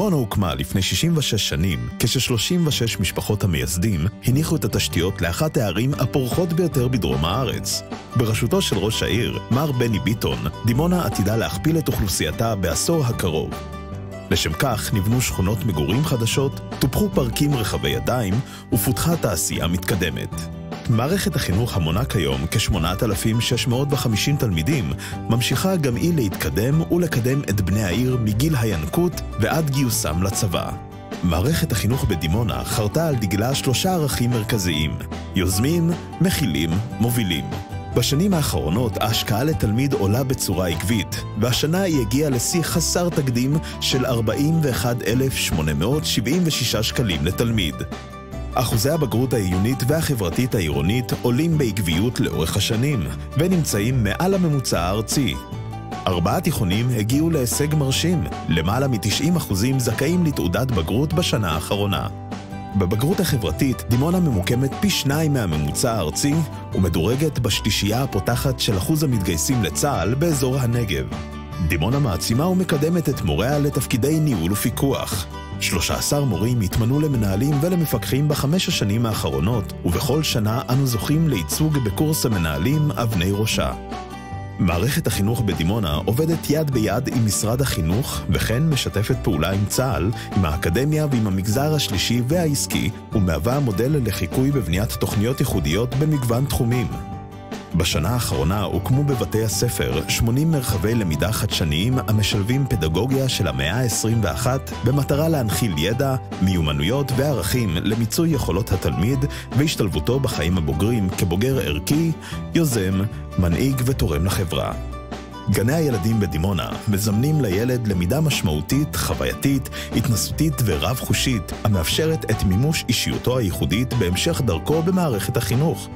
דימונה הוקמה לפני 66 שנים, כש-36 משפחות המייסדים הניחו את התשתיות לאחת הערים הפורחות ביותר בדרום הארץ. בראשותו של ראש העיר, מר בני ביטון, דימונה עתידה להכפיל את אוכלוסייתה בעשור הקרוב. לשם כך נבנו שכונות מגורים חדשות, טופחו פארקים רחבי ידיים ופותחה תעשייה מתקדמת. מערכת החינוך המונה כיום כ-8,650 תלמידים ממשיכה גם היא להתקדם ולקדם את בני העיר מגיל הינקות ועד גיוסם לצבא. מערכת החינוך בדימונה חרתה על דגלה 3 ערכים מרכזיים: יוזמים, מכילים, מובילים. בשנים האחרונות ההשקעה לתלמיד עולה בצורה עקבית, והשנה היא הגיעה לשיא חסר תקדים של 41,876 שקלים לתלמיד. אחוזי הבגרות העיונית והחברתית העירונית עולים בעקביות לאורך השנים, ונמצאים מעל הממוצע הארצי. 4 תיכונים הגיעו להישג מרשים, למעלה מ-90% זכאים לתעודת בגרות בשנה האחרונה. בבגרות החברתית, דימונה ממוקמת פי 2 מהממוצע הארצי, ומדורגת בשלישייה הפותחת של אחוז המתגייסים לצה"ל באזור הנגב. דימונה מעצימה ומקדמת את מוריה לתפקידי ניהול ופיקוח. 13 מורים התמנו למנהלים ולמפקחים ב5 השנים האחרונות, ובכל שנה אנו זוכים לייצוג בקורס המנהלים אבני ראשה. מערכת החינוך בדימונה עובדת יד ביד עם משרד החינוך, וכן משתפת פעולה עם צה"ל, עם האקדמיה ועם המגזר השלישי והעסקי, ומהווה מודל לחיקוי בבניית תוכניות ייחודיות במגוון תחומים. בשנה האחרונה הוקמו בבתי הספר 80 מרחבי למידה חדשניים המשלבים פדגוגיה של המאה ה-21 במטרה להנחיל ידע, מיומנויות וערכים למיצוי יכולות התלמיד והשתלבותו בחיים הבוגרים כבוגר ערכי, יוזם, מנהיג ותורם לחברה. גני הילדים בדימונה מזמנים לילד למידה משמעותית, חווייתית, התנסותית ורב-חושית המאפשרת את מימוש אישיותו הייחודית בהמשך דרכו במערכת החינוך.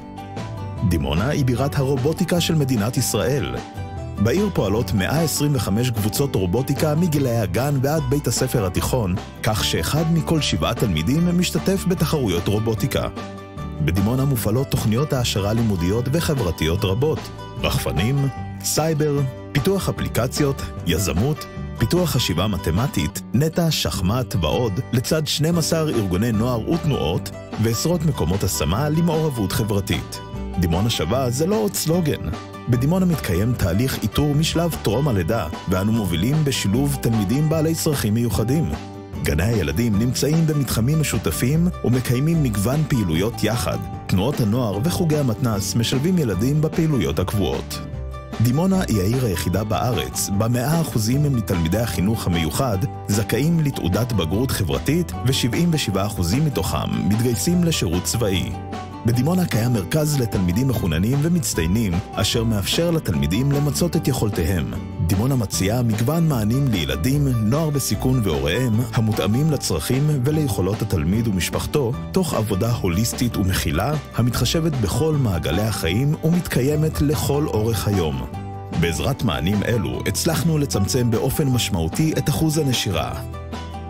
דימונה היא בירת הרובוטיקה של מדינת ישראל. בעיר פועלות 125 קבוצות רובוטיקה מגילאי הגן ועד בית הספר התיכון, כך שאחד מכל 7 תלמידים משתתף בתחרויות רובוטיקה. בדימונה מופעלות תוכניות העשרה לימודיות וחברתיות רבות: רחפנים, סייבר, פיתוח אפליקציות, יזמות, פיתוח חשיבה מתמטית, נטע, שחמט ועוד, לצד 12 ארגוני נוער ותנועות ועשרות מקומות השמה למעורבות חברתית. דימונה שווה זה לא עוד סלוגן. בדימונה מתקיים תהליך איתור משלב טרום הלידה, ואנו מובילים בשילוב תלמידים בעלי צרכים מיוחדים. גני הילדים נמצאים במתחמים משותפים ומקיימים מגוון פעילויות יחד. תנועות הנוער וחוגי המתנ"ס משלבים ילדים בפעילויות הקבועות. דימונה היא העיר היחידה בארץ, ב100% מתלמידי החינוך המיוחד זכאים לתעודת בגרות חברתית, ו77% מתוכם מתגייסים לשירות צבאי. בדימונה קיים מרכז לתלמידים מחוננים ומצטיינים, אשר מאפשר לתלמידים למצות את יכולותיהם. דימונה מציעה מגוון מענים לילדים, נוער בסיכון והוריהם, המותאמים לצרכים וליכולות התלמיד ומשפחתו, תוך עבודה הוליסטית ומכילה, המתחשבת בכל מעגלי החיים ומתקיימת לכל אורך היום. בעזרת מענים אלו הצלחנו לצמצם באופן משמעותי את אחוז הנשירה.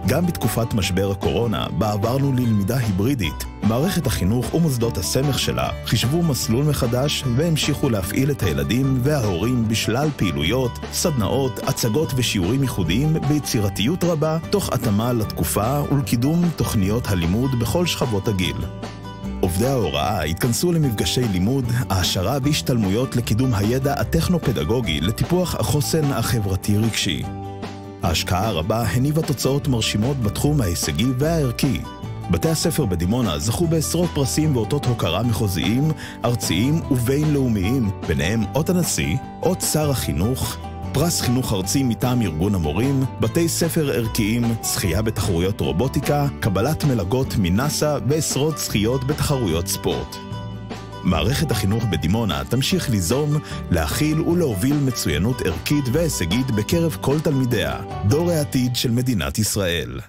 גם בתקופת משבר הקורונה, בה עברנו ללמידה היברידית, מערכת החינוך ומוסדות הסמך שלה חישבו מסלול מחדש והמשיכו להפעיל את הילדים וההורים בשלל פעילויות, סדנאות, הצגות ושיעורים ייחודיים ביצירתיות רבה, תוך התאמה לתקופה ולקידום תוכניות הלימוד בכל שכבות הגיל. עובדי ההוראה התכנסו למפגשי לימוד, העשרה והשתלמויות לקידום הידע הטכנו-פדגוגי לטיפוח החוסן החברתי-רגשי. ההשקעה הרבה הניבה תוצאות מרשימות בתחום ההישגי והערכי. בתי הספר בדימונה זכו בעשרות פרסים ואותות הוקרה מחוזיים, ארציים ובינלאומיים, ביניהם אות הנשיא, אות שר החינוך, פרס חינוך ארצי מטעם ארגון המורים, בתי ספר ערכיים, זכייה בתחרויות רובוטיקה, קבלת מלגות מנאסא ועשרות זכיות בתחרויות ספורט. מערכת החינוך בדימונה תמשיך ליזום, להכיל ולהוביל מצוינות ערכית והישגית בקרב כל תלמידיה, דור העתיד של מדינת ישראל.